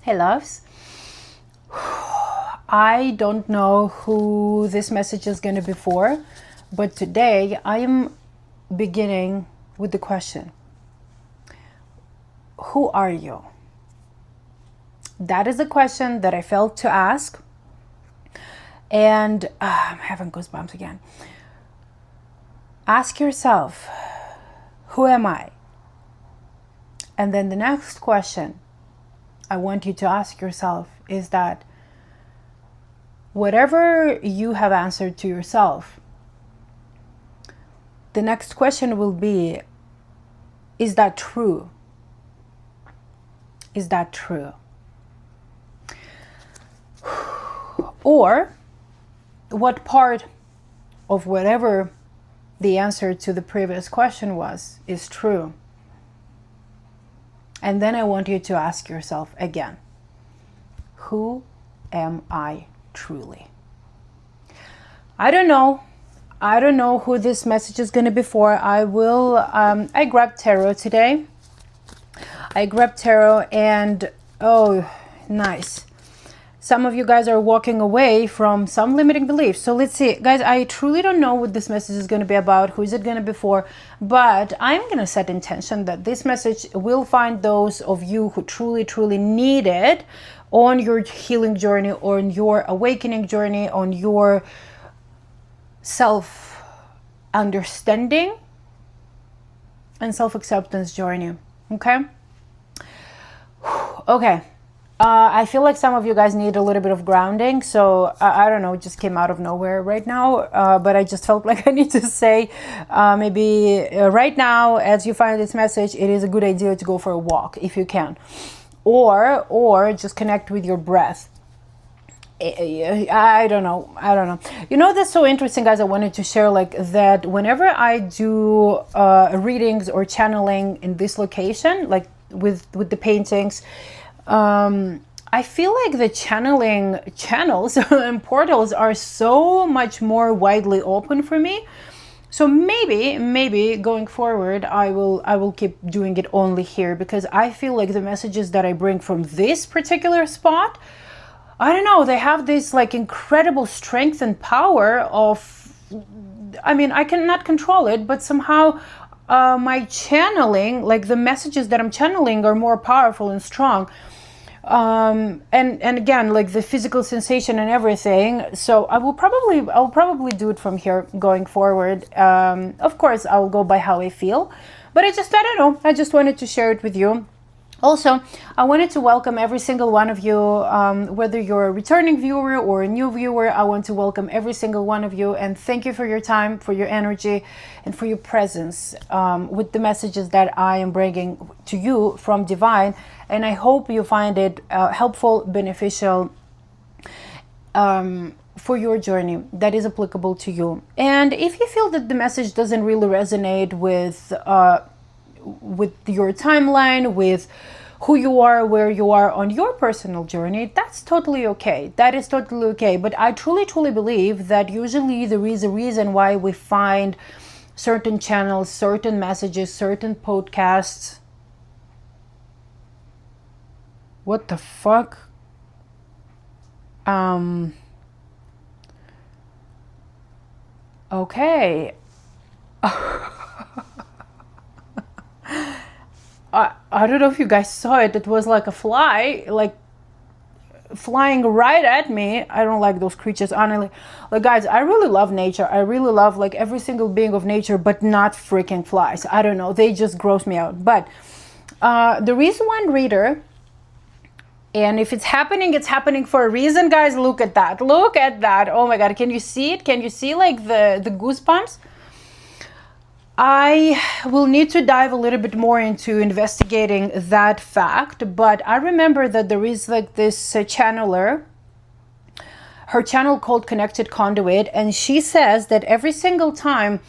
Hey loves, I don't know who this message is going to be for, but today I am beginning with the question, who are you? That is a question that I felt to ask, and I'm having goosebumps again. Ask yourself, who am I? And then the next question I want you to ask yourself is that whatever you have answered to yourself, the next question will be, is that true? Is that true? Or what part of whatever the answer to the previous question was is true? And then I want you to ask yourself again, who am I truly? I don't know who this message is going to be for. I grabbed tarot today. And oh, nice. Some of you guys are walking away from some limiting beliefs. So let's see. Guys, I truly don't know what this message is going to be about. Who is it going to be for? But I'm going to set intention that this message will find those of you who truly, truly need it on your healing journey, on your awakening journey, on your self-understanding and self-acceptance journey. Okay? Okay. I feel like some of you guys need a little bit of grounding, so I don't know, it just came out of nowhere right now, but I just felt like I need to say maybe right now, as you find this message, it is a good idea to go for a walk if you can, or just connect with your breath. I don't know. You know, that's so interesting, guys. I wanted to share like that whenever I do readings or channeling in this location, like with the paintings, I feel like the channeling channels and portals are so much more widely open for me. So maybe going forward, I will keep doing it only here, because I feel like the messages that I bring from this particular spot, I don't know, they have this like incredible strength and power of, I mean, I cannot control it, but somehow my channeling, like the messages that I'm channeling are more powerful and strong. And again, like the physical sensation and everything. So I'll probably do it from here going forward. Of course, I'll go by how I feel, but I don't know. I just wanted to share it with you. Also, I wanted to welcome every single one of you, whether you're a returning viewer or a new viewer. I want to welcome every single one of you and thank you for your time, for your energy, and for your presence with the messages that I am bringing to you from Divine. And I hope you find it helpful, beneficial for your journey, that is applicable to you. And if you feel that the message doesn't really resonate with your timeline, with who you are, where you are on your personal journey, that's totally okay. That is totally okay. But I truly, truly believe that usually there is a reason why we find certain channels, certain messages, certain podcasts. What the fuck? Okay. I don't know if you guys saw it. It was like a fly, like flying right at me. I don't like those creatures, honestly. Like, guys, I really love nature. I really love like every single being of nature, but not freaking flies. I don't know. They just gross me out. But there is one reader, and if it's happening for a reason, guys. Look at that. Look at that. Oh my God. Can you see it? Can you see like the goosebumps? I will need to dive a little bit more into investigating that fact, but I remember that there is like this channeler, her channel called Connected Conduit, and she says that every single time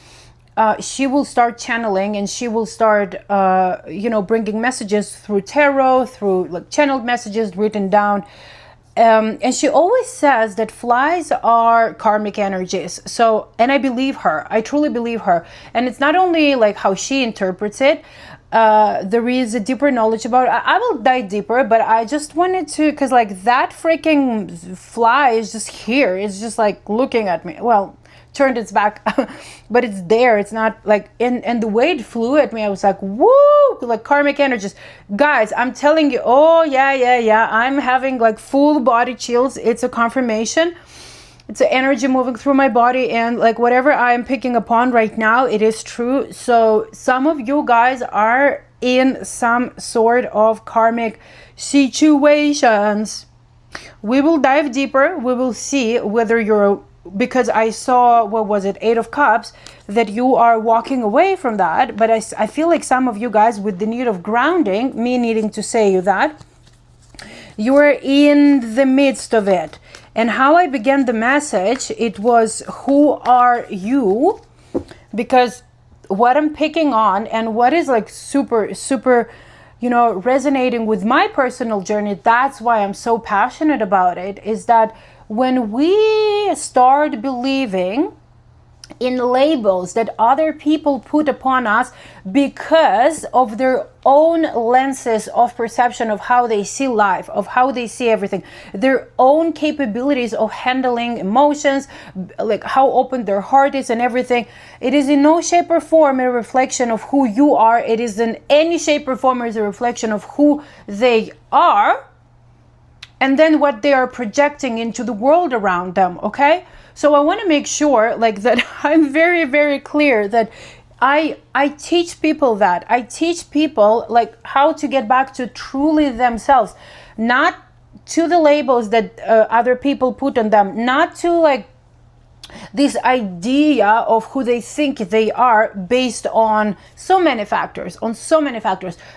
she will start channeling and she will start, bringing messages through tarot, through like channeled messages written down. And she always says that flies are karmic energies. So, and I believe her. I truly believe her. And it's not only like how she interprets it, there is a deeper knowledge about it. I will dive deeper, but I just wanted to, because like that freaking fly is just here. It's just like looking at me. Well, turned its back, but it's there. It's not like, and the way it flew at me, I was like, woo, like karmic energies. Guys, I'm telling you, oh yeah. I'm having like full body chills. It's a confirmation. It's an energy moving through my body, and like whatever I'm picking upon right now, it is true. So some of you guys are in some sort of karmic situations. We will dive deeper. We will see whether you're, because I saw, what was it, 8 of Cups, that you are walking away from that. But I feel like some of you guys with the need of grounding, me needing to say you that, you are in the midst of it. And how I began the message, it was, who are you? Because what I'm picking on and what is like super, you know, resonating with my personal journey, that's why I'm so passionate about it, is that when we start believing in labels that other people put upon us because of their own lenses of perception of how they see life, of how they see everything, their own capabilities of handling emotions, like how open their heart is and everything, it is in no shape or form a reflection of who you are. It is in any shape or form is a reflection of who they are, and then what they are projecting into the world around them. Okay, so I want to make sure like that I'm very, very clear that I teach people that. I teach people like how to get back to truly themselves, not to the labels that other people put on them, not to like this idea of who they think they are based on so many factors,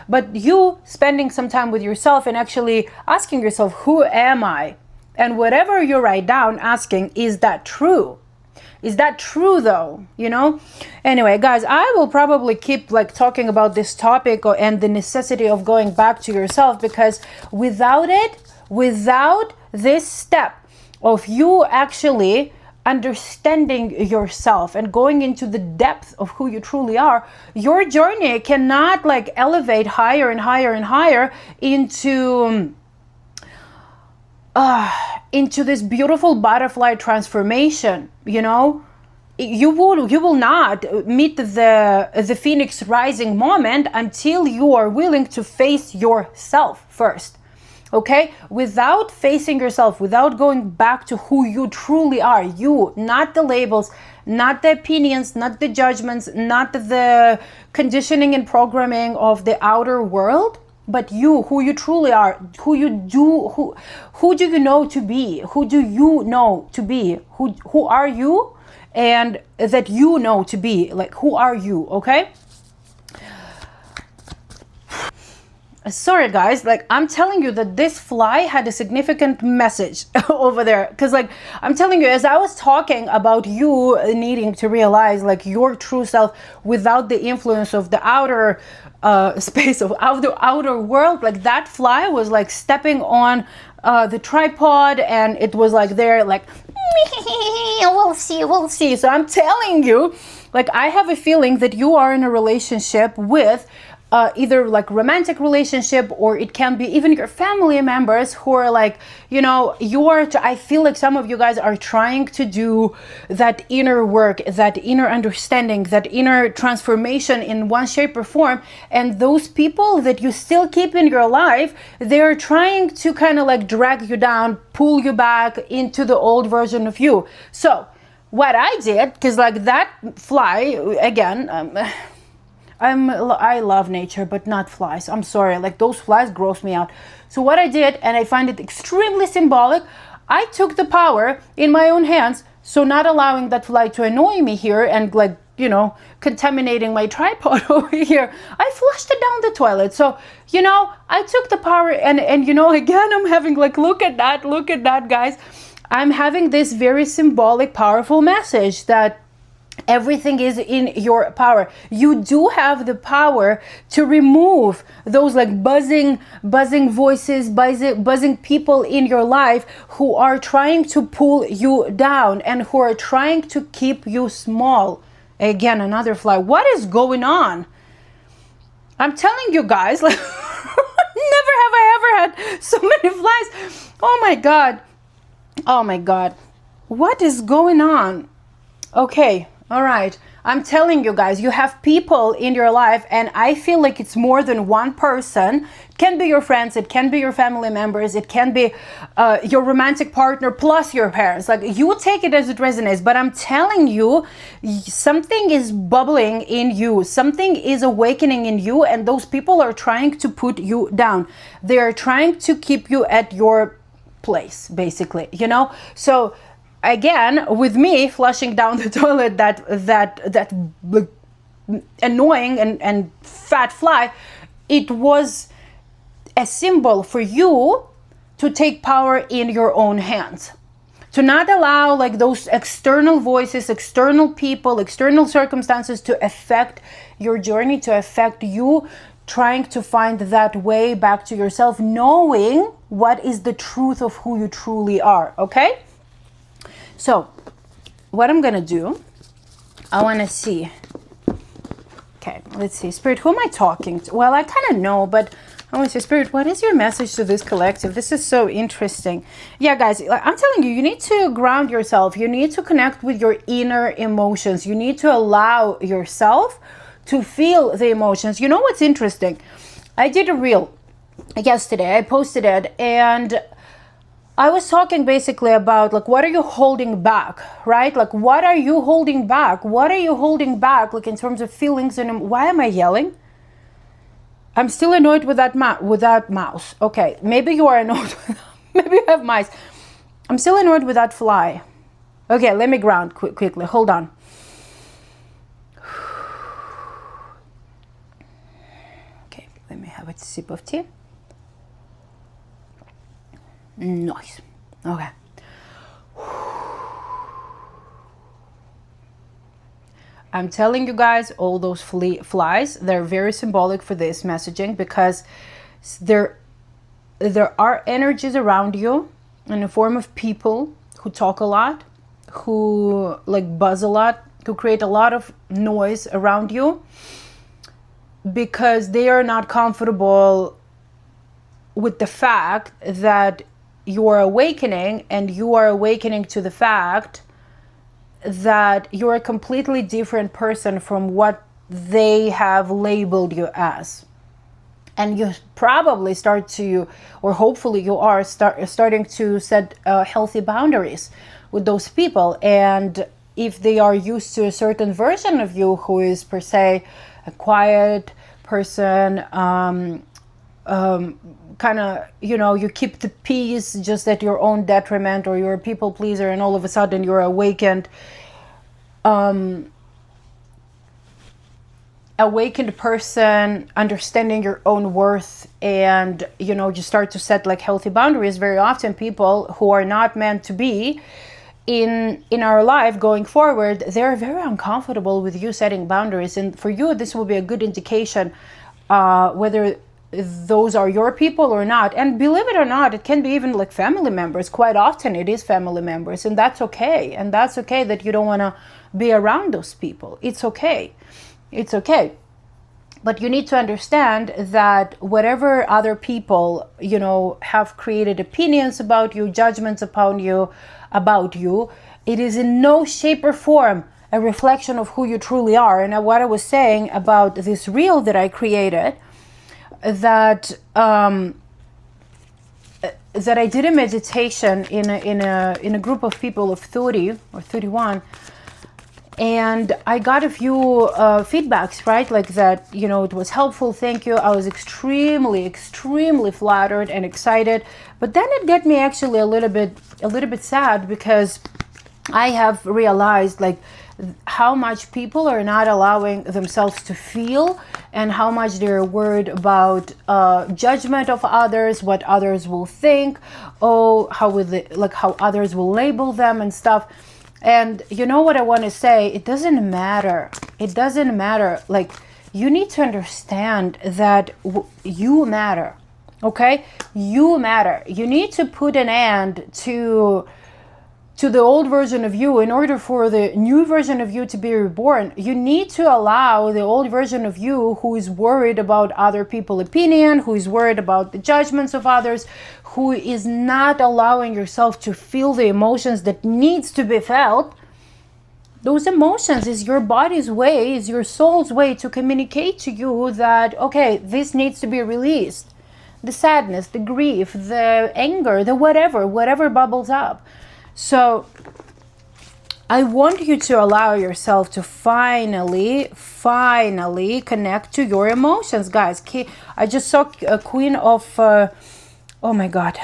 but you spending some time with yourself and actually asking yourself, who am I? And whatever you write down, asking, is that true? Is that true though? You know? Anyway, guys, I will probably keep like talking about this topic and the necessity of going back to yourself, because without this step of you actually understanding yourself and going into the depth of who you truly are, your journey cannot like elevate higher and higher and higher into this beautiful butterfly transformation. You know, you will not meet the phoenix rising moment until you are willing to face yourself first. Okay, without facing yourself, without going back to who you truly are, you, not the labels, not the opinions, not the judgments, not the conditioning and programming of the outer world, but you, who you truly are, who do you know to be? Who do you know to be? Who are you? And that you know to be, like, who are you? Okay. Sorry guys, like I'm telling you that this fly had a significant message over there, because like I'm telling you, as I was talking about you needing to realize like your true self without the influence of the outer space of outer world, like that fly was like stepping on the tripod, and it was like there like we'll see. So I'm telling you, like I have a feeling that you are in a relationship with either like romantic relationship, or it can be even your family members who are like, you know, I feel like some of you guys are trying to do that inner work, that inner understanding, that inner transformation in one shape or form. And those people that you still keep in your life, they're trying to kind of like drag you down, pull you back into the old version of you. So what I did, because like that fly, again, I love nature, but not flies. I'm sorry, like those flies gross me out. So what I did, and I find it extremely symbolic, I took the power in my own hands. So not allowing that fly to annoy me here and like, you know, contaminating my tripod over here, I flushed it down the toilet. So, you know, I took the power and you know, again, I'm having like, look at that, guys. I'm having this very symbolic, powerful message that everything is in your power. You do have the power to remove those like buzzing voices, buzzing people in your life who are trying to pull you down and who are trying to keep you small. Again, another fly. What is going on? I'm telling you guys, like, never have I ever had so many flies. Oh my God. Oh my God. What is going on? Okay. All right. I'm telling you guys, you have people in your life, and I feel like it's more than one person. It can be your friends, it can be your family members, it can be your romantic partner plus your parents. Like, you take it as it resonates, but I'm telling you, something is bubbling in you, something is awakening in you, and those people are trying to put you down. They are trying to keep you at your place, basically, you know? So again, with me flushing down the toilet that annoying and fat fly, it was a symbol for you to take power in your own hands, to not allow like those external voices, external people, external circumstances to affect your journey, to affect you trying to find that way back to yourself, knowing what is the truth of who you truly are. Okay, so what I'm gonna do, I want to see. Okay, let's see. Spirit, who am I talking to? Well, I kind of know, but I want to say, Spirit, what is your message to this collective? This is so interesting. Yeah, guys, I'm telling you, you need to ground yourself. You need to connect with your inner emotions. You need to allow yourself to feel the emotions. You know what's interesting? I did a reel yesterday. I posted it, and I was talking basically about like, what are you holding back, right? Like, what are you holding back? What are you holding back, like in terms of feelings? And why am I yelling? I'm still annoyed with that mouse. Okay, maybe you are annoyed. Maybe you have mice. I'm still annoyed with that fly. Okay, let me ground quickly. Hold on. Okay, let me have a sip of tea. Nice. Okay. I'm telling you guys, all those flies, they're very symbolic for this messaging, because there are energies around you in the form of people who talk a lot, who like buzz a lot, who create a lot of noise around you, because they are not comfortable with the fact that you are awakening, and you are awakening to the fact that you're a completely different person from what they have labeled you as. And you probably start to, or hopefully you are starting to set healthy boundaries with those people. And if they are used to a certain version of you who is per se a quiet person, kind of, you know, you keep the peace just at your own detriment, or you're a people pleaser, and all of a sudden you're awakened person, understanding your own worth, and you know, you start to set like healthy boundaries. Very often people who are not meant to be in our life going forward, they're very uncomfortable with you setting boundaries. And for you, this will be a good indication whether those are your people or not. And believe it or not, it can be even like family members. Quite often it is family members, and that's okay. And that's okay that you don't want to be around those people. It's okay. It's okay. But you need to understand that whatever other people, you know, have created opinions about you, judgments upon you, about you, it is in no shape or form a reflection of who you truly are. And what I was saying about this reel that I created, that that I did a meditation in a group of people of 30 or 31, and I got a few feedbacks, right? Like that, you know, it was helpful. Thank you. I was extremely flattered and excited. But then it got me actually a little bit sad, because I have realized like how much people are not allowing themselves to feel, and how much they're worried about judgment of others, what others will think, how others will label them and stuff. And you know what I want to say? It doesn't matter. It doesn't matter. Like, you need to understand that you matter. Okay? You matter. You need to put an end to to the old version of you, in order for the new version of you to be reborn, you need to allow the old version of you who is worried about other people's opinion, who is worried about the judgments of others, who is not allowing yourself to feel the emotions that needs to be felt. Those emotions is your body's way, is your soul's way to communicate to you that, okay, this needs to be released. The sadness, the grief, the anger, the whatever bubbles up. So I want you to allow yourself to finally connect to your emotions, guys. I just saw a Queen of, oh my God,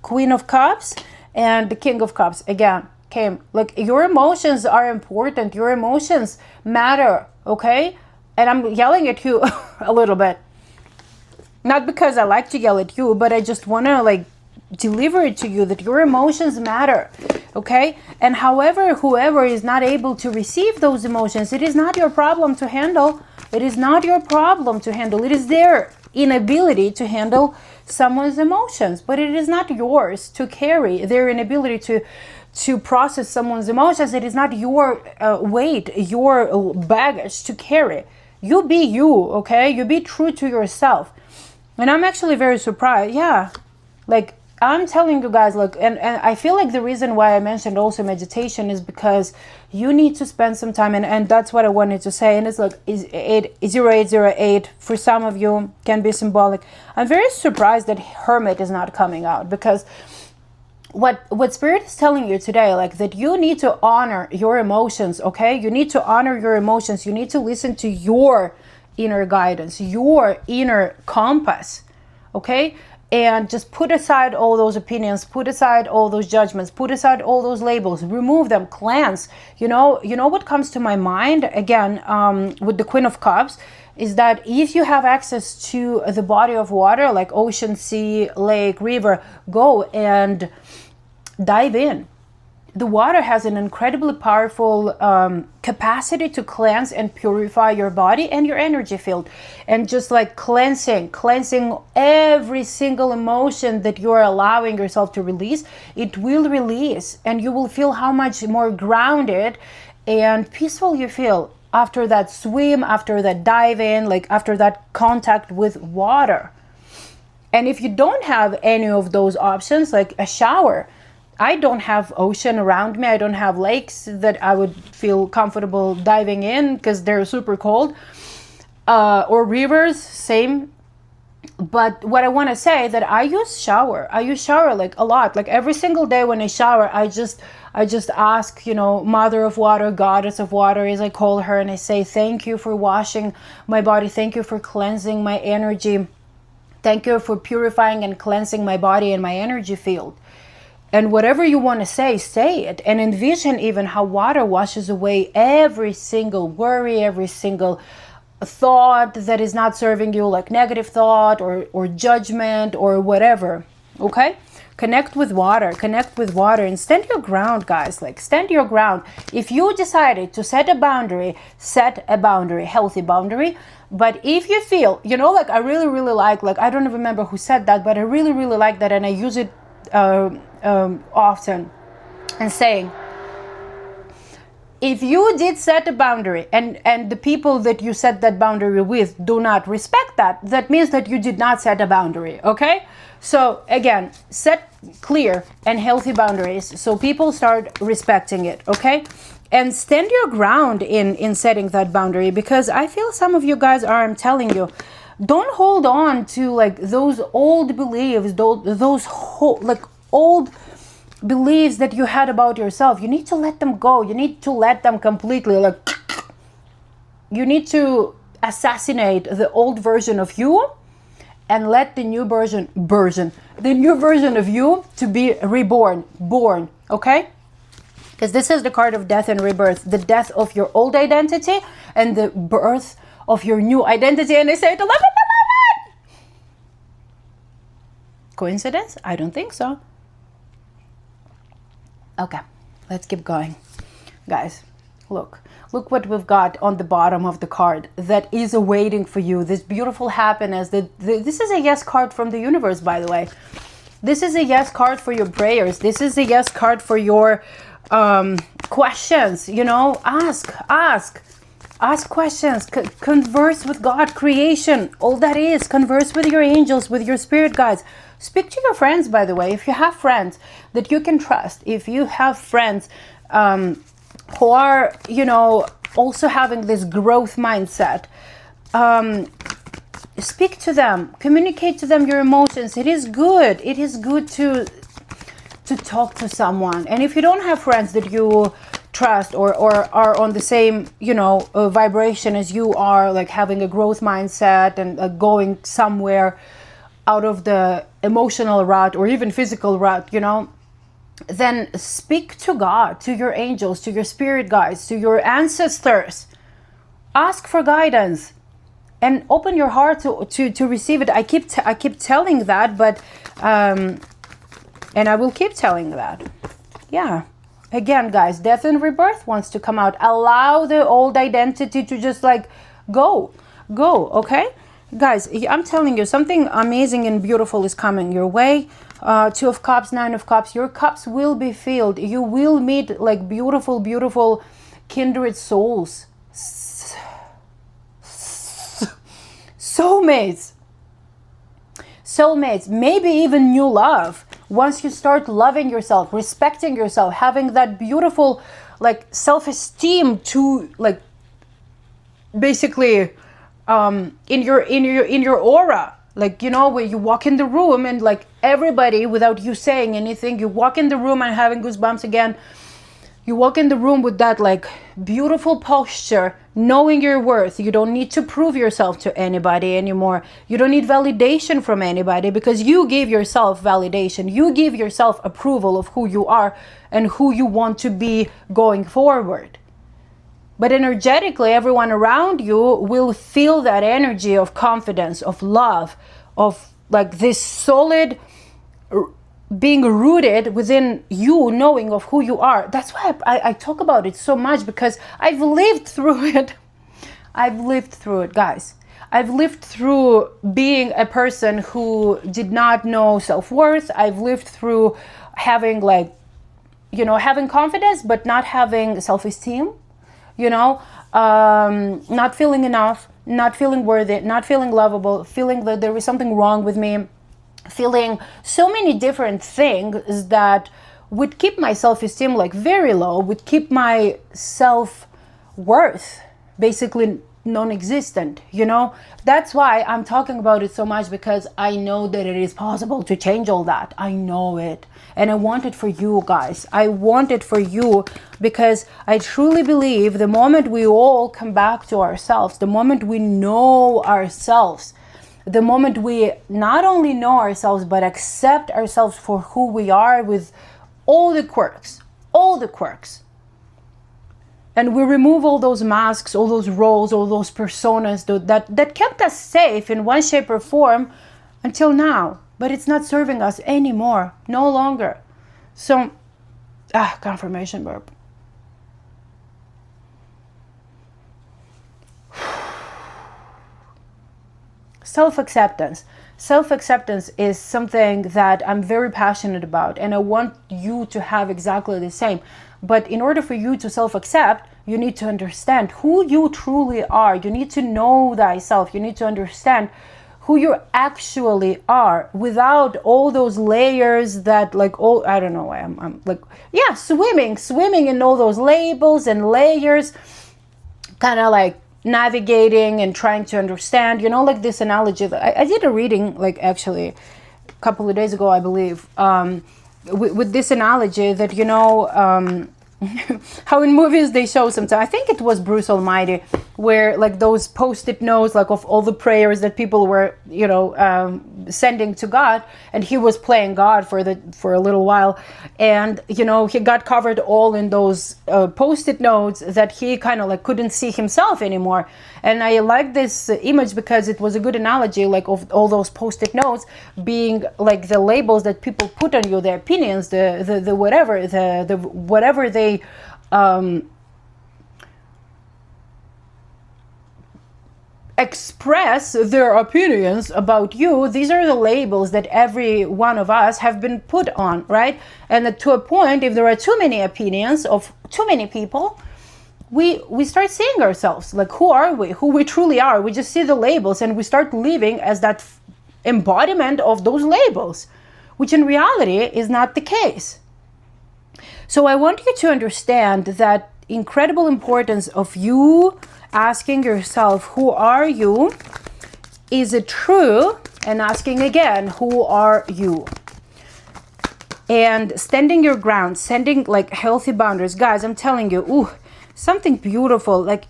Queen of Cups and the King of Cups again came. Like, your emotions are important. Your emotions matter, okay? And I'm yelling at you a little bit. Not because I like to yell at you, but I just want to like deliver it to you that your emotions matter, okay? And whoever is not able to receive those emotions, it is not your problem to handle. It is not your problem to handle. It is their inability to handle someone's emotions, but it is not yours to carry their inability to process someone's emotions. It is not your weight, your baggage to carry. You be you, okay? You be true to yourself. And I'm actually very surprised. Yeah, like, I'm telling you guys, look, and I feel like the reason why I mentioned also meditation is because you need to spend some time, and that's what I wanted to say. And it's like, is 0808 for some of you can be symbolic. I'm very surprised that Hermit is not coming out, because what Spirit is telling you today, like, that you need to honor your emotions, okay? You need to honor your emotions. You need to listen to your inner guidance, your inner compass, okay? And just put aside all those opinions, put aside all those judgments, put aside all those labels, remove them, cleanse. You know what comes to my mind again with the Queen of Cups is that if you have access to the body of water, like ocean, sea, lake, river, go and dive in. The water has an incredibly powerful capacity to cleanse and purify your body and your energy field. And just like cleansing every single emotion that you're allowing yourself to release, it will release, and you will feel how much more grounded and peaceful you feel after that swim, after that dive in, like after that contact with water. And if you don't have any of those options, like a shower, I don't have ocean around me. I don't have lakes that I would feel comfortable diving in because they're super cold. Or rivers, same. But what I want to say that I use shower like a lot. Like every single day when I shower, I just ask, Mother of Water, Goddess of Water, as I call her, and I say, thank you for washing my body. Thank you for cleansing my energy. Thank you for purifying and cleansing my body and my energy field. And whatever you want to say it. And envision even how water washes away every single worry, every single thought that is not serving you, like negative thought or judgment or whatever. Okay? Connect with water and stand your ground, guys. Like, stand your ground. If you decided to set a boundary, healthy boundary. But if you feel, like I really, really like I don't remember who said that, but I really, really like that, and I use it often, and saying, if you did set a boundary and the people that you set that boundary with do not respect that means that you did not set a boundary, okay? So again, set clear and healthy boundaries so people start respecting it, okay? And stand your ground in setting that boundary, because I feel some of you guys are, I'm telling you, don't hold on to like those old beliefs, those old beliefs that you had about yourself. You need to let them go. You need to let them completely, you need to assassinate the old version of you and let the new version of you to be born, okay? Because this is the card of death and rebirth, the death of your old identity and the birth of your new identity. And I say it 11. Coincidence? I don't think so. Okay, let's keep going. Guys, look what we've got on the bottom of the card that is awaiting for you. This beautiful happiness. This is a yes card from the universe, by the way. This is a yes card for your prayers. This is a yes card for your questions, ask questions, converse with God, creation, all that is, converse with your angels, with your spirit guides. Speak to your friends, by the way. If you have friends that you can trust, if you have friends who are, also having this growth mindset, speak to them, communicate to them your emotions. It is good to talk to someone. And if you don't have friends that you trust or are on the same vibration as you are, like having a growth mindset and going somewhere out of the emotional rut or even physical rut, then speak to God, to your angels, to your spirit guides, to your ancestors. Ask for guidance and open your heart to receive it. I keep telling that, but and I will keep telling that. Yeah. Again, guys, death and rebirth wants to come out. Allow the old identity to just like go, okay? Guys, I'm telling you, something amazing and beautiful is coming your way. 2 of Cups, 9 of Cups. Your cups will be filled. You will meet like beautiful, beautiful kindred souls. Soulmates, maybe even new love. Once you start loving yourself, respecting yourself, having that beautiful like self-esteem to like basically in your aura, like when you walk in the room and like everybody, without you saying anything, you walk in the room. and having goosebumps again. You walk in the room with that like beautiful posture, knowing your worth. You don't need to prove yourself to anybody anymore. You don't need validation from anybody, because you give yourself validation. You give yourself approval of who you are and who you want to be going forward. But energetically, everyone around you will feel that energy of confidence, of love, of like this solid being rooted within you, knowing of who you are. That's why I talk about it so much, because I've lived through it. Guys. I've lived through being a person who did not know self-worth. I've lived through having having confidence, but not having self-esteem, not feeling enough, not feeling worthy, not feeling lovable, feeling that there is something wrong with me, feeling so many different things that would keep my self-esteem like very low, would keep my self-worth basically non-existent. That's why I'm talking about it so much, because I know that it is possible to change all that. I know it, and I want it for you guys. I want it for you, because I truly believe the moment we all come back to ourselves, the moment we know ourselves, the moment we not only know ourselves, but accept ourselves for who we are, with all the quirks, and we remove all those masks, all those roles, all those personas that kept us safe in one shape or form until now, but it's not serving us anymore, no longer. So, confirmation burp. Self-acceptance. Self-acceptance is something that I'm very passionate about, and I want you to have exactly the same. But in order for you to self-accept, you need to understand who you truly are. You need to know thyself. You need to understand who you actually are, without all those layers that I don't know why I'm like, swimming in all those labels and layers, kind of like navigating and trying to understand, like this analogy that I did a reading, like actually a couple of days ago, I believe, with this analogy that, how in movies they show sometimes, I think it was Bruce Almighty, where like those post-it notes, like of all the prayers that people were, sending to God, and he was playing God for a little while, and he got covered all in those post-it notes that he kind of like couldn't see himself anymore. And I like this image because it was a good analogy, like of all those post-it notes being like the labels that people put on you, their opinions, the whatever they express their opinions about you. These are the labels that every one of us have been put on, right? And to a point, if there are too many opinions of too many people, we start seeing ourselves like, who are we, who we truly are. We just see the labels and we start living as that embodiment of those labels, which in reality is not the case. So I want you to understand that incredible importance of you asking yourself, who are you? Is it true? And asking again, who are you? And standing your ground, setting like healthy boundaries. Guys, I'm telling you, ooh, something beautiful. Like,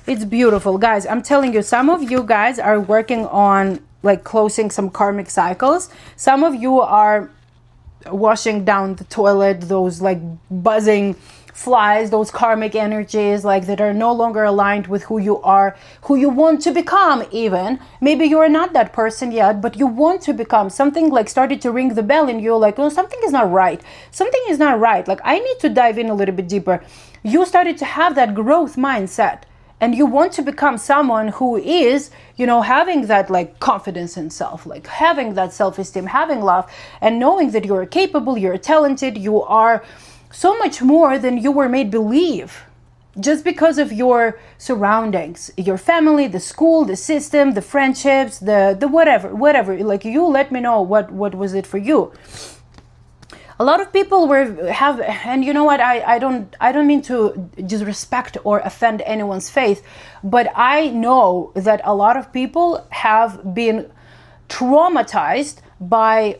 it's beautiful. Guys, I'm telling you, some of you guys are working on like closing some karmic cycles. Some of you are washing down the toilet, those like buzzing flies, those karmic energies like that are no longer aligned with who you are, who you want to become. Even maybe you're not that person yet, but you want to become. Something like started to ring the bell and you're like, oh, something is not right, something is not right, like I need to dive in a little bit deeper. You started to have that growth mindset and you want to become someone who is, having that like confidence in self, like having that self-esteem, having love, and knowing that you're capable, you're talented, you are so much more than you were made believe, just because of your surroundings, your family, the school, the system, the friendships, the whatever. Like, you let me know what was it for you. A lot of people and you know what, I don't mean to disrespect or offend anyone's faith, but I know that a lot of people have been traumatized by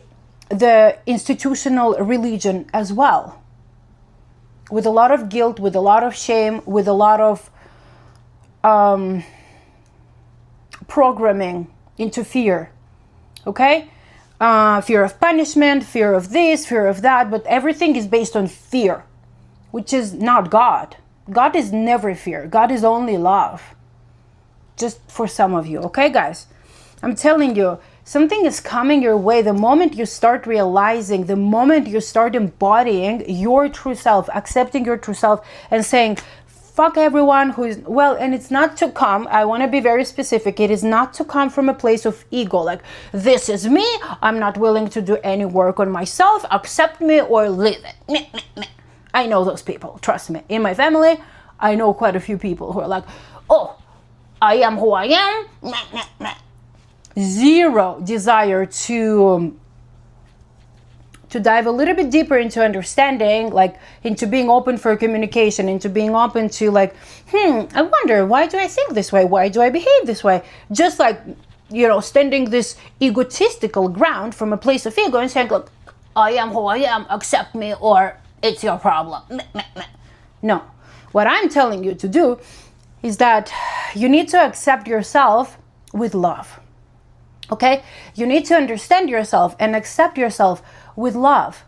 the institutional religion as well, with a lot of guilt, with a lot of shame, with a lot of programming into fear. Okay? Fear of punishment, fear of this, fear of that, but everything is based on fear, which is not God. God is never fear. God is only love. Just for some of you, okay, guys? I'm telling you, something is coming your way the moment you start realizing, the moment you start embodying your true self, accepting your true self, and saying, fuck everyone who is, well, and it's not to come, I want to be very specific, it is not to come from a place of ego, like, this is me, I'm not willing to do any work on myself, accept me or leave it. I know those people, trust me. In my family, I know quite a few people who are like, oh, I am who I am. Zero desire to dive a little bit deeper into understanding, like into being open for communication, into being open to like, I wonder, why do I think this way? Why do I behave this way? Just like, standing this egotistical ground from a place of ego and saying, look, I am who I am, accept me or it's your problem. No, what I'm telling you to do is that you need to accept yourself with love. Okay? You need to understand yourself and accept yourself with love.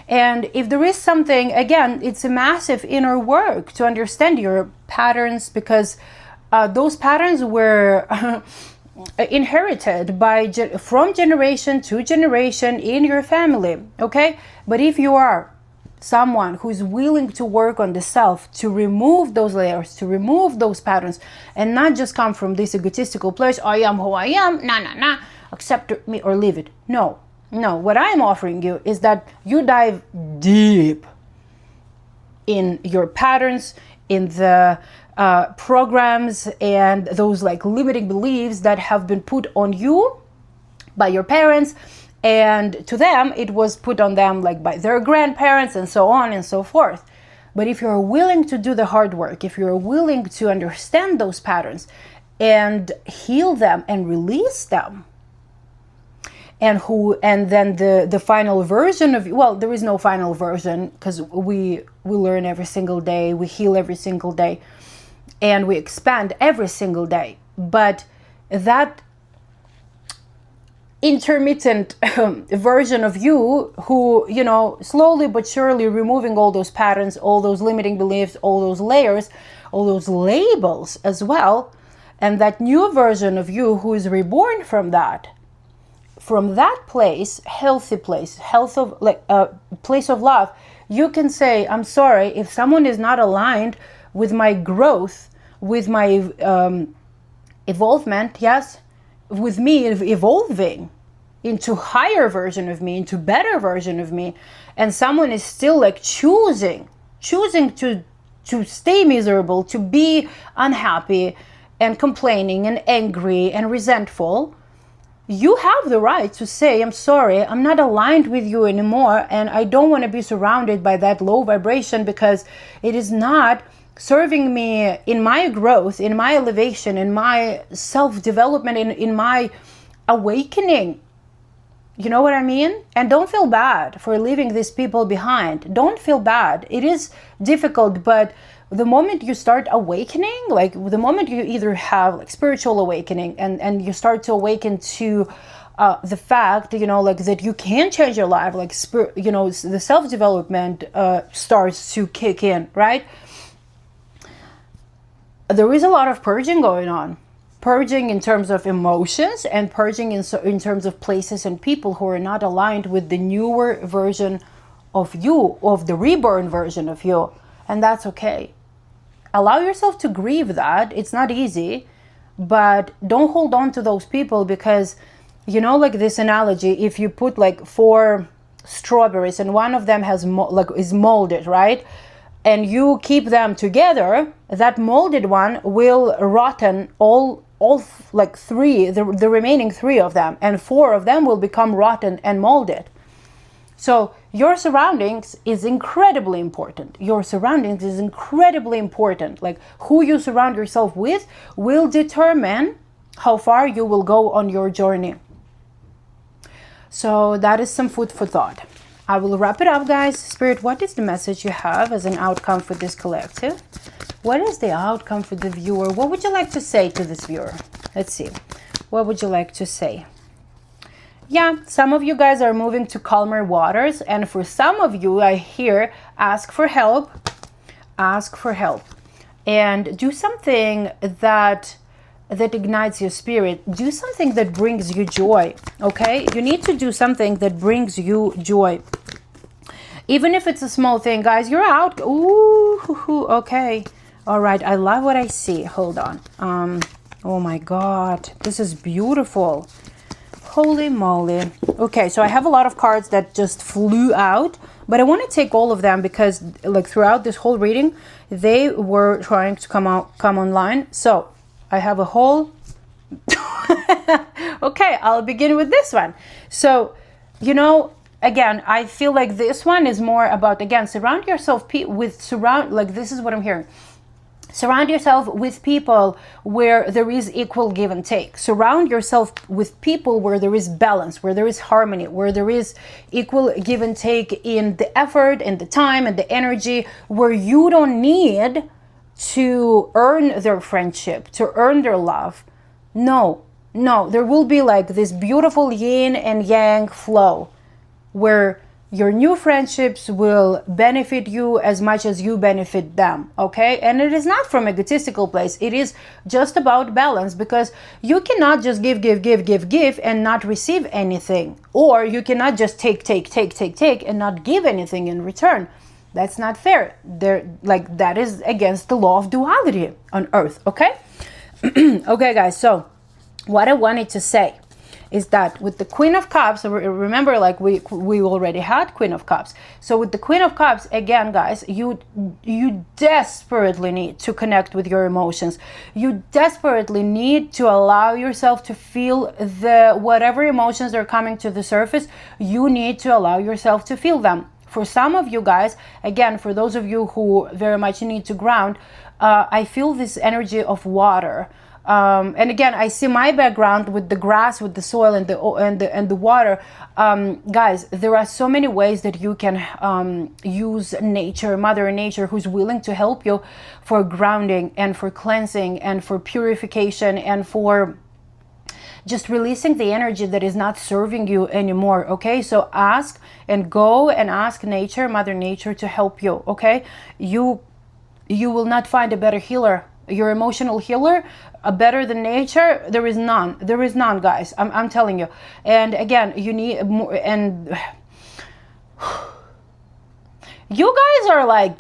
And if there is something, again, it's a massive inner work to understand your patterns, because those patterns were inherited from generation to generation in your family. Okay? But if you are someone who is willing to work on the self, to remove those layers, to remove those patterns, and not just come from this egotistical place, I am who I am, accept me or leave it. No, what I'm offering you is that you dive deep in your patterns, in the programs and those like limiting beliefs that have been put on you by your parents, and to them it was put on them like by their grandparents and so on and so forth. But if you're willing to do the hard work, if you're willing to understand those patterns and heal them and release them, and then the final version of, well, there is no final version, because we learn every single day, we heal every single day, and we expand every single day. But that intermittent version of you who, slowly but surely removing all those patterns, all those limiting beliefs, all those layers, all those labels as well, and that new version of you who is reborn from that place, healthy place, place of love, you can say, I'm sorry, if someone is not aligned with my growth, with my evolvement, yes, with me evolving into higher version of me, into better version of me, and someone is still like choosing to stay miserable, to be unhappy and complaining and angry and resentful, you have the right to say, I'm sorry, I'm not aligned with you anymore, and I don't want to be surrounded by that low vibration, because it is not serving me in my growth, in my elevation, in my self-development, in my awakening. You know what I mean? And don't feel bad for leaving these people behind. Don't feel bad. It is difficult, but the moment you start awakening, like the moment you either have like spiritual awakening and you start to awaken to the fact, you know, like that you can change your life, like you know, the self-development starts to kick in, right? There is a lot of purging going on. Purging in terms of emotions, and purging in terms of places and people who are not aligned with the newer version of you, of the reborn version of you. And that's okay. Allow yourself to grieve that. It's not easy, but don't hold on to those people, because, you know, like this analogy, if you put like 4 strawberries and one of them has is molded, right? And you keep them together, that molded one will rotten all like 3, the remaining 3 of them, and 4 of them will become rotten and molded. So your surroundings is incredibly important. Your surroundings is incredibly important. Like who you surround yourself with will determine how far you will go on your journey. So that is some food for thought. I will wrap it up, guys. Spirit, what is the message you have as an outcome for this collective? What is the outcome for the viewer? What would you like to say to this viewer? Let's see. What would you like to say? Yeah, some of you guys are moving to calmer waters. And for some of you, I hear, ask for help. Ask for help. And do something that ignites your spirit. Do something that brings you joy, okay? You need to do something that brings you joy. Even if it's a small thing, guys, you're out. Ooh, okay. All right, I love what I see. Hold on. Oh my God, this is beautiful. Holy moly. Okay, so I have a lot of cards that just flew out, but I want to take all of them because like throughout this whole reading, they were trying to come online. So I have a whole... Okay, I'll begin with this one. So, you know, again, I feel like this one is more about, again, surround yourself like this is what I'm hearing. Surround yourself with people where there is equal give and take. Surround yourself with people where there is balance, where there is harmony, where there is equal give and take in the effort and the time and the energy, where you don't need to earn their friendship, to earn their love. No, there will be like this beautiful yin and yang flow where your new friendships will benefit you as much as you benefit them, okay? And it is not from egotistical place. It is just about balance, because you cannot just give and not receive anything. Or you cannot just take and not give anything in return. That's not fair. That is against the law of duality on earth, okay? Okay, guys, so what I wanted to say is that with the Queen of Cups, remember, like we already had Queen of Cups. So with the Queen of Cups, again, guys, you desperately need to connect with your emotions. You desperately need to allow yourself to feel whatever emotions are coming to the surface. You need to allow yourself to feel them. For some of you guys, again, for those of you who very much need to ground, I feel this energy of water. And again, I see my background with the grass, with the soil, and the water. Guys, there are so many ways that you can use nature, Mother Nature, who's willing to help you for grounding and for cleansing and for purification and for just releasing the energy that is not serving you anymore. Okay, so ask and go and ask nature, Mother Nature, to help you. Okay, you will not find a better healer, your emotional healer, better than nature. There is none, guys. I'm telling you. And again, you need more. And you guys are like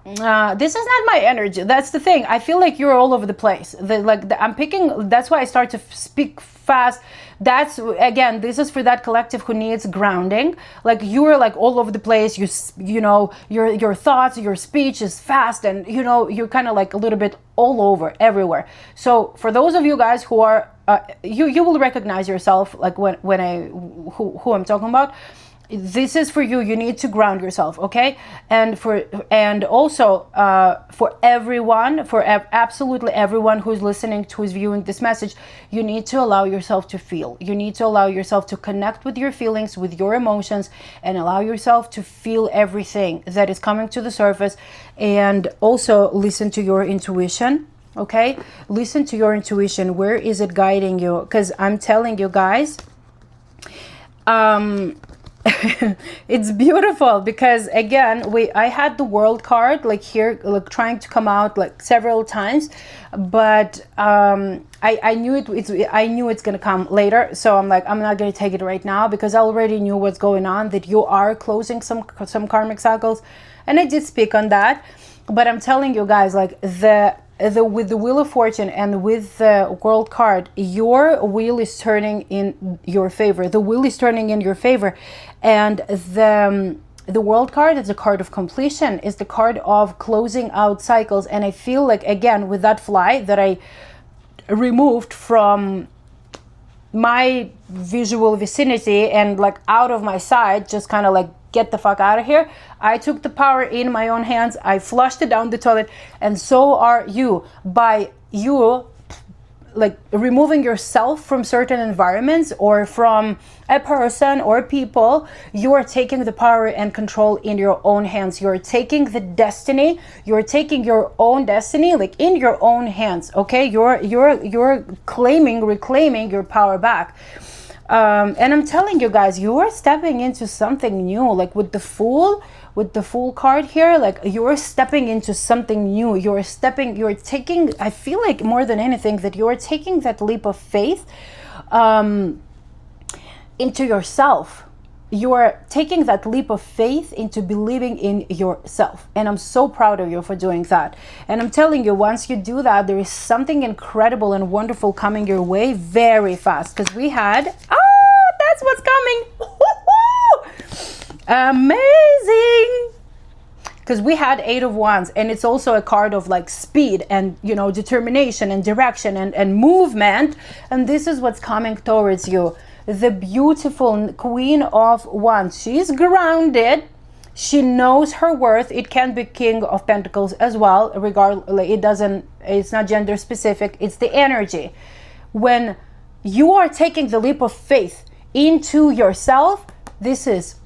This is not my energy. That's the thing. I feel like you're all over the place. I'm picking. That's why I start to speak fast. That's, again, this is for that collective who needs grounding. Like, you're like all over the place. You know, your thoughts, your speech is fast, and you know, you're kind of like a little bit all over everywhere. So for those of you guys who are, you will recognize yourself, like when I who I'm talking about. This is for you. You need to ground yourself, okay? And also for everyone, for absolutely everyone who's listening, who's viewing this message, you need to allow yourself to feel. You need to allow yourself to connect with your feelings, with your emotions, and allow yourself to feel everything that is coming to the surface. And also listen to your intuition. Okay, listen to your intuition. Where is it guiding you? Because I'm telling you guys, it's beautiful, because again, I had the world card like here, like trying to come out like several times, but I knew I knew it's gonna come later. So I'm like, I'm not gonna take it right now, because I already knew what's going on, that you are closing some karmic cycles, and I did speak on that. But I'm telling you guys, like with the Wheel of Fortune and with the World card, your wheel is turning in your favor. The wheel is turning in your favor, and the World card is a card of completion. Is the card of closing out cycles. And I feel like, again, with that fly that I removed from my visual vicinity and like out of my sight, just kind of like, get the fuck out of here. I took the power in my own hands. I flushed it down the toilet, and so are you. By you like removing yourself from certain environments or from a person or people, you are taking the power and control in your own hands. You're taking the destiny, you're taking your own destiny like in your own hands. Okay, you're reclaiming your power back. And I'm telling you guys, you are stepping into something new. Like with the Fool card here, like you're stepping into something new. You're taking, I feel like more than anything, that you're taking that leap of faith into yourself. You are taking that leap of faith into believing in yourself. And I'm so proud of you for doing that. And I'm telling you, once you do that, there is something incredible and wonderful coming your way very fast. Because we had, that's what's coming. Amazing. Because we had 8 of Wands, and it's also a card of like speed and, you know, determination and direction and movement. And this is what's coming towards you. The beautiful Queen of Wands. She's grounded. She knows her worth. It can be King of Pentacles as well. It's not gender specific. It's the energy. When you are taking the leap of faith into yourself, this is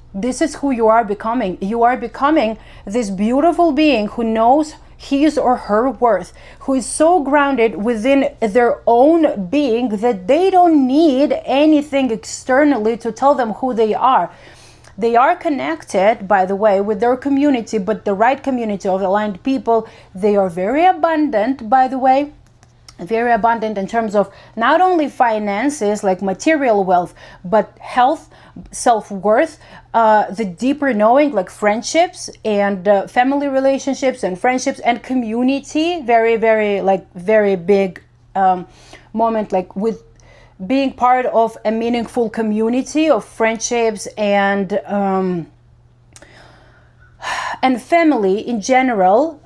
who you are becoming. You are becoming this beautiful being who knows his or her worth, who is so grounded within their own being that they don't need anything externally to tell them who they are. They are connected, by the way, with their community, but the right community of aligned people. They are very abundant, by the way. Very abundant in terms of not only finances, like material wealth, but health, self-worth, the deeper knowing, like friendships and family relationships and friendships and community. Very, very, like very big moment, like with being part of a meaningful community of friendships and family in general,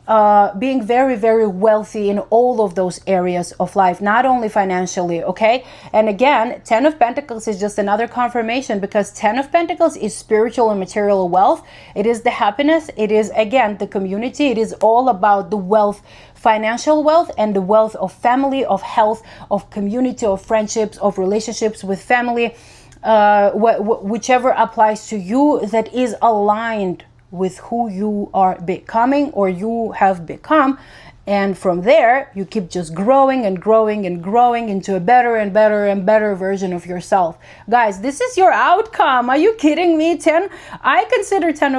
being very, very wealthy in all of those areas of life, not only financially, okay? And again, 10 of Pentacles is just another confirmation, because 10 of Pentacles is spiritual and material wealth. It is the happiness. It is, again, the community. It is all about the wealth, financial wealth, and the wealth of family, of health, of community, of friendships, of relationships with family, whichever applies to you, that is aligned with who you are becoming or you have become. And from there, you keep just growing and growing and growing into a better and better and better version of yourself. Guys, this is your outcome. Are you kidding me? 10, I consider 10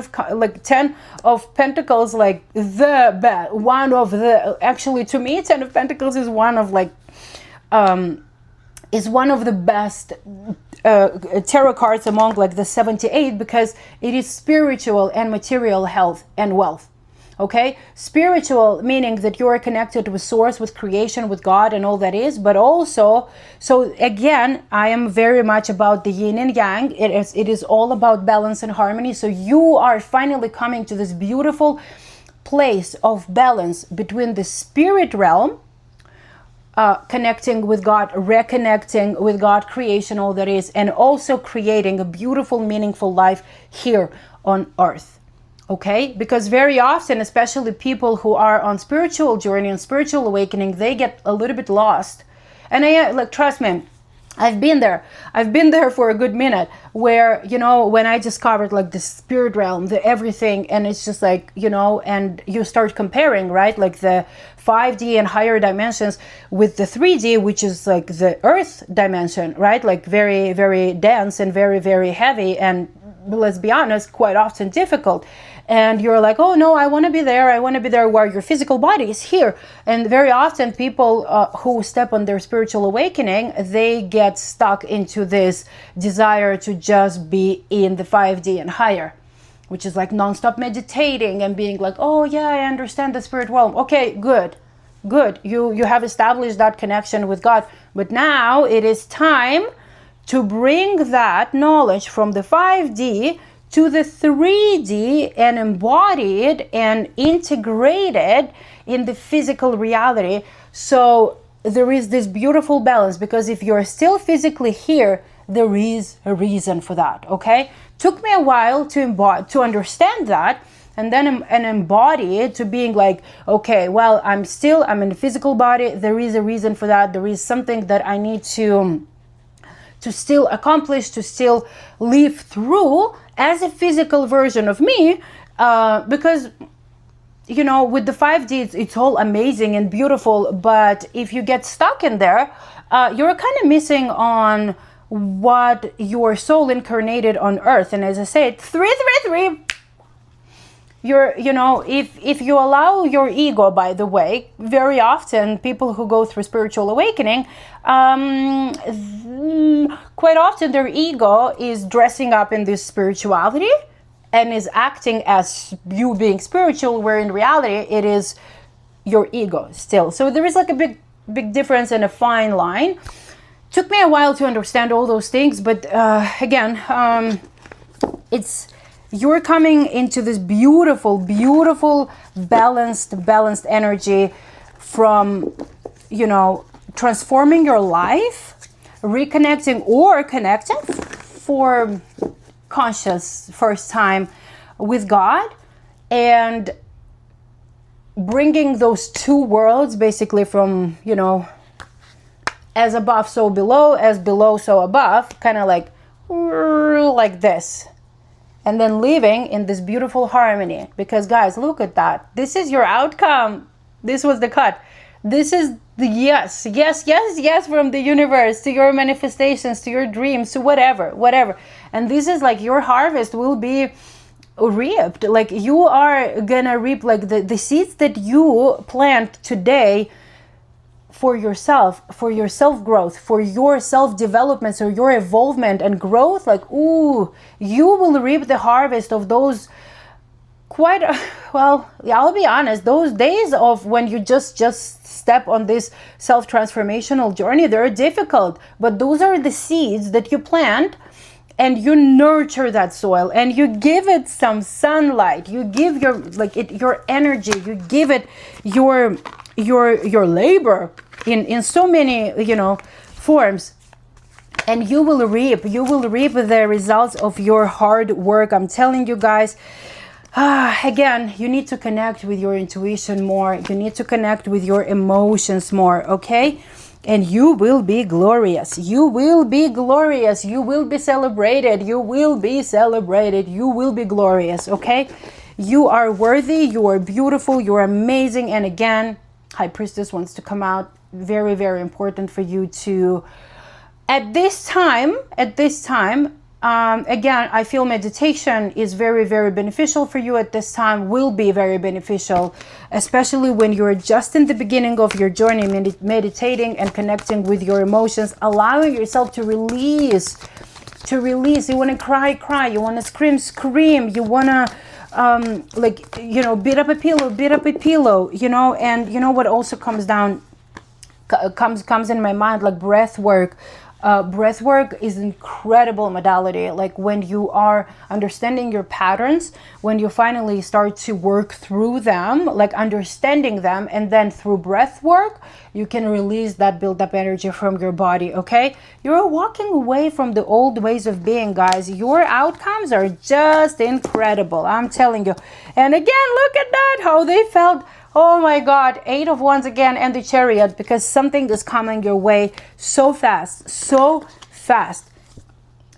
of Pentacles like the best. Actually, to me, 10 of Pentacles is one of the best tarot cards among like the 78, because it is spiritual and material health and wealth. Okay, spiritual meaning that you are connected with source, with creation, with God and all that is, but also, so again, I am very much about the yin and yang. It is all about balance and harmony. So you are finally coming to this beautiful place of balance between the spirit realm, connecting with God, reconnecting with God, creation, all that is, and also creating a beautiful, meaningful life here on earth. Okay, because very often, especially people who are on spiritual journey and spiritual awakening, they get a little bit lost. And I like, trust me, I've been there for a good minute, where, you know, when I discovered like the spirit realm, the everything, and it's just like, you know, and you start comparing, right, like the 5D and higher dimensions with the 3D, which is like the earth dimension, right, like very, very dense and very, very heavy, and let's be honest, quite often difficult. And you're like, oh no, I want to be there where your physical body is here. And very often people who step on their spiritual awakening, they get stuck into this desire to just be in the 5D and higher, which is like non-stop meditating and being like, oh yeah, I understand the spirit realm. Okay, good. You have established that connection with God. But now it is time to bring that knowledge from the 5D to the 3D and embody it and integrate it in the physical reality. So there is this beautiful balance, because if you're still physically here, there is a reason for that, okay? Took me a while to understand that, and then embody it to being like, okay, well, I'm in a physical body. There is a reason for that. There is something that I need to still accomplish, to still live through as a physical version of me, because, you know, with the 5D, it's all amazing and beautiful, but if you get stuck in there, you're kind of missing on what your soul incarnated on earth. And as I said, 333, if you allow your ego, by the way, very often people who go through spiritual awakening, quite often their ego is dressing up in this spirituality and is acting as you being spiritual, where in reality it is your ego still. So there is like a big difference and a fine line. Took me a while to understand all those things, but again, you're coming into this beautiful, balanced energy from, you know, transforming your life, reconnecting or connecting for conscious first time with God, and bringing those two worlds basically from, you know, as above so below, as below so above, kind of like this. And then living in this beautiful harmony. Because guys, look at that. This is your outcome. This was the cut. This is the yes from the universe to your manifestations, to your dreams, to whatever. And this is like your harvest will be reaped. Like you are gonna reap like the seeds that you plant today for yourself, for your self-growth, for your self-development, so your evolvement and growth, like, ooh, you will reap the harvest of those well, I'll be honest, those days of when you just step on this self-transformational journey, they're difficult, but those are the seeds that you plant, and you nurture that soil, and you give it some sunlight, you give your energy, you give it your labor in so many, you know, forms, and you will reap the results of your hard work. I'm telling you guys, again, you need to connect with your intuition more, you need to connect with your emotions more, okay? And you will be glorious. You will be glorious. You will be celebrated. You will be celebrated. You will be glorious, okay? You are worthy. You are beautiful. You are amazing. And again, High Priestess wants to come out. Very, very important for you to, at this time, again, I feel meditation is very, very beneficial for you at this time, will be very beneficial, especially when you're just in the beginning of your journey, meditating and connecting with your emotions, allowing yourself to release. You want to cry. You want to scream. You want to like, you know, beat up a pillow, you know. And you know what also comes down, comes in my mind, like breath work. Breath work is incredible modality. Like when you are understanding your patterns, when you finally start to work through them, like understanding them, and then through breath work, you can release that built up energy from your body. Okay, you're walking away from the old ways of being, guys. Your outcomes are just incredible, I'm telling you. And again, look at that, how they felt. Oh my God, 8 of Wands again, and the Chariot, because something is coming your way so fast, so fast.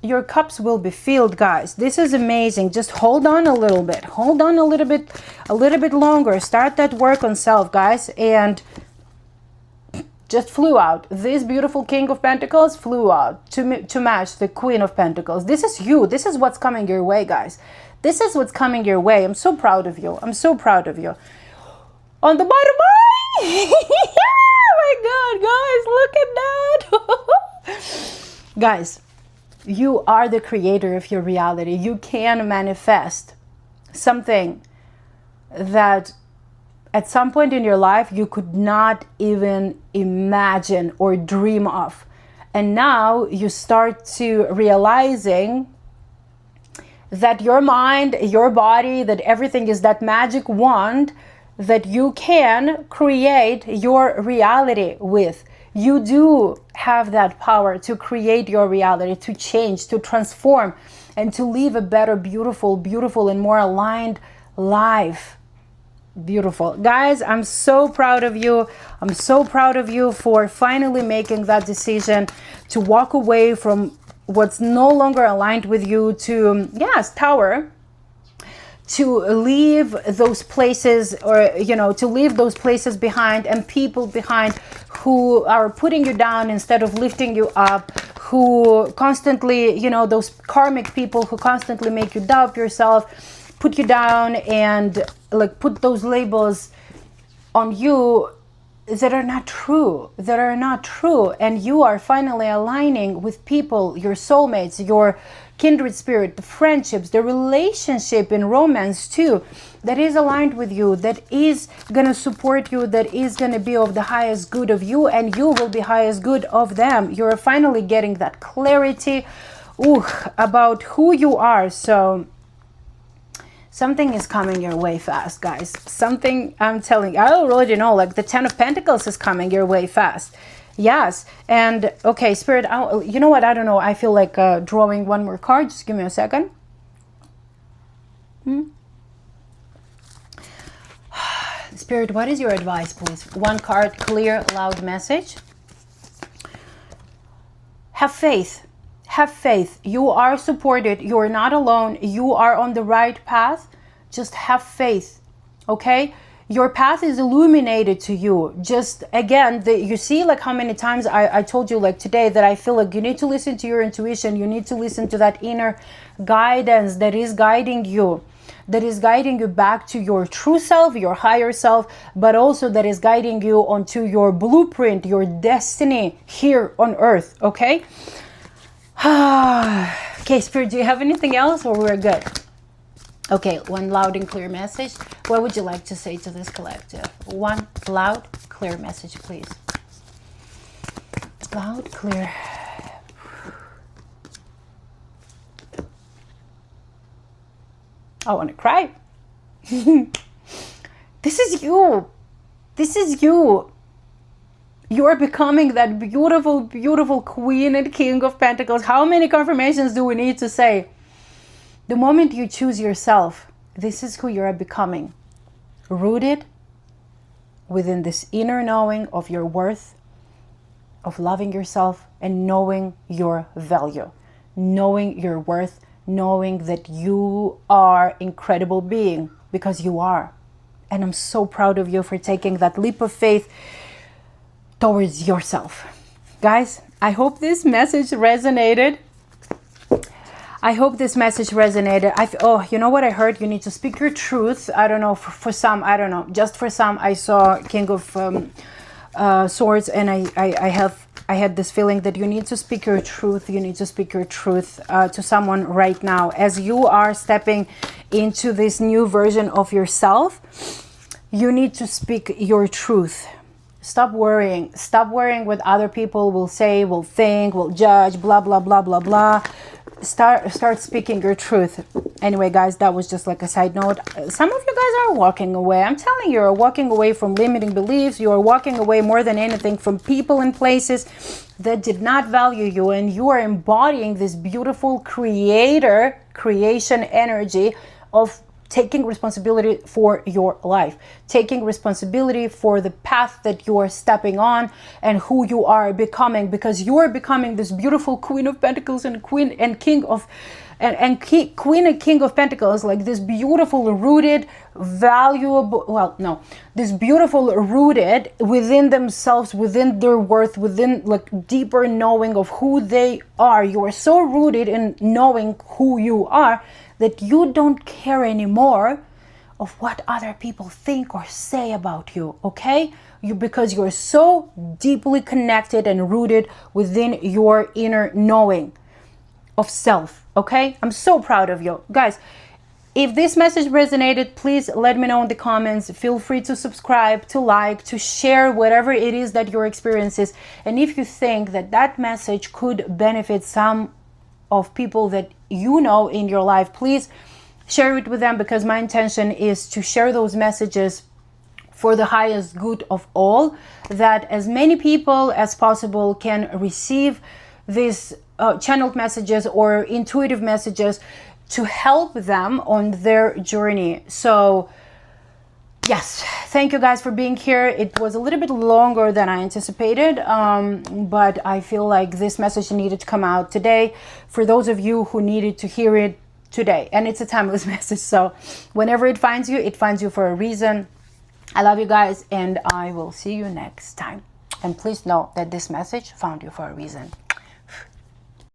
Your cups will be filled, guys. This is amazing. Just hold on a little bit. Hold on a little bit longer. Start that work on self, guys. And just flew out. This beautiful King of Pentacles flew out to match the Queen of Pentacles. This is you. This is what's coming your way, guys. This is what's coming your way. I'm so proud of you. I'm so proud of you. On the bottom, oh my God, guys, look at that. Guys, you are the creator of your reality. You can manifest something that at some point in your life you could not even imagine or dream of. And now you start to realizing that your mind, your body, that everything is that magic wand that you can create your reality with. You do have that power to create your reality, to change, to transform, and to live a better, beautiful, and more aligned life. Beautiful. Guys, I'm so proud of you. I'm so proud of you for finally making that decision to walk away from what's no longer aligned with you, to, yes, Tower, to leave those places, or, you know, to leave those places behind and people behind who are putting you down instead of lifting you up, who constantly, you know, those karmic people who constantly make you doubt yourself, put you down, and like put those labels on you that are not true, and you are finally aligning with people, your soulmates, your kindred spirit, the friendships, the relationship in romance too, that is aligned with you, that is gonna support you, that is gonna be of the highest good of you, and you will be highest good of them. You're finally getting that clarity about who you are. So something is coming your way fast, guys. Something, I'm telling you, I already know, like the 10 of Pentacles is coming your way fast. Yes. And okay, Spirit, you know what? I don't know. I feel like drawing one more card. Just give me a second. Spirit, what is your advice, please? One card, clear, loud message. Have faith. Have faith. You are supported. You are not alone. You are on the right path. Just have faith. Okay? Your path is illuminated to you. Just again, you see like how many times I told you like today that I feel like you need to listen to your intuition. You need to listen to that inner guidance that is guiding you. That is guiding you back to your true self, your higher self, but also that is guiding you onto your blueprint, your destiny here on earth. Okay? Okay, Spirit, do you have anything else, or we're good? Okay, one loud and clear message. What would you like to say to this collective? One loud, clear message, please. Loud, clear. I want to cry. This is you. This is you. You are becoming that beautiful, beautiful Queen and King of Pentacles. How many confirmations do we need to say? The moment you choose yourself, this is who you are becoming. Rooted within this inner knowing of your worth, of loving yourself, and knowing your value, knowing your worth, knowing that you are incredible being, because you are. And I'm so proud of you for taking that leap of faith towards yourself. Guys, I hope this message resonated. I hope this message resonated. Oh, you know what I heard? You need to speak your truth. I don't know, for some, I don't know. Just for some, I saw King of Swords, and I had this feeling that you need to speak your truth. You need to speak your truth to someone right now. As you are stepping into this new version of yourself, you need to speak your truth. Stop worrying. Stop worrying what other people will say, will think, will judge, blah, blah, blah, blah, blah. Start speaking your truth. Anyway, guys, that was just like a side note. Some of you guys are walking away. I'm telling you, you're walking away from limiting beliefs. You are walking away more than anything from people and places that did not value you, and you are embodying this beautiful creation energy of taking responsibility for your life, taking responsibility for the path that you are stepping on and who you are becoming, because you are becoming this beautiful Queen of Pentacles and Queen and King of Queen and King of Pentacles, like this beautiful rooted, valuable, this beautiful rooted within themselves, within their worth, within like deeper knowing of who they are. You are so rooted in knowing who you are that you don't care anymore of what other people think or say about you, okay? Because you're so deeply connected and rooted within your inner knowing of self, okay? I'm so proud of you. Guys, if this message resonated, please let me know in the comments. Feel free to subscribe, to like, to share whatever it is that your experience is. And if you think that that message could benefit some of people that you know in your life, please share it with them, because my intention is to share those messages for the highest good of all, that as many people as possible can receive these channeled messages or intuitive messages to help them on their journey. So yes, thank you guys for being here. It was a little bit longer than I anticipated, but I feel like this message needed to come out today for those of you who needed to hear it today. And it's a timeless message, so whenever it finds you for a reason. I love you guys, and I will see you next time. And please know that this message found you for a reason.